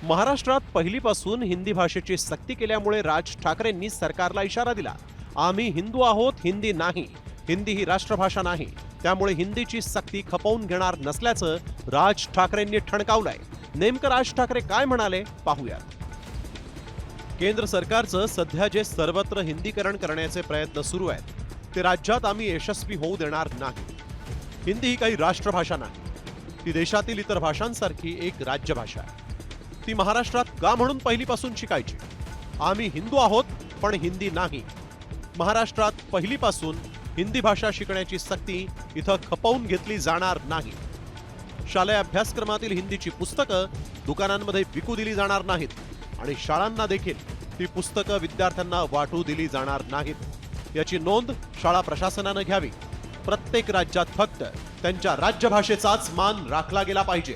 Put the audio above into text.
महाराष्ट्रात पहिलीपासून हिंदी भाषेची सक्ती केल्यामुळे राज ठाकरेंनी सरकारला इशारा दिला. आम्ही हिंदू आहोत, हिंदी नाही. हिंदी ही राष्ट्रभाषा नाही. त्यामुळे हिंदीची सक्ती खपवून घेणार नसल्याचं राज ठाकरेंनी ठणकावलंय. नेमकं राज ठाकरे काय म्हणाले पाहूयात. केंद्र सरकारचं सध्या जे सर्वत्र हिंदीकरण करण्याचे प्रयत्न सुरू आहेत ते राज्यात आम्ही यशस्वी होऊ देणार नाही. हिंदी ही काही राष्ट्रभाषा नाही. ती देशातील इतर भाषांसारखी एक राज्यभाषा आहे. ती महाराष्ट्रात का म्हणून पहिलीपासून शिकायची. आम्ही हिंदू आहोत पण हिंदी नाही. महाराष्ट्रात पहिलीपासून हिंदी भाषा शिकण्याची सक्ती इथं खपवून घेतली जाणार नाही. शालेय अभ्यासक्रमातील हिंदीची पुस्तकं दुकानांमध्ये विकू दिली जाणार नाहीत आणि शाळांना देखील ती पुस्तकं विद्यार्थ्यांना वाटू दिली जाणार नाहीत. याची नोंद शाळा प्रशासनानं घ्यावी. प्रत्येक राज्यात फक्त त्यांच्या राज्यभाषेचाच मान राखला गेला पाहिजे.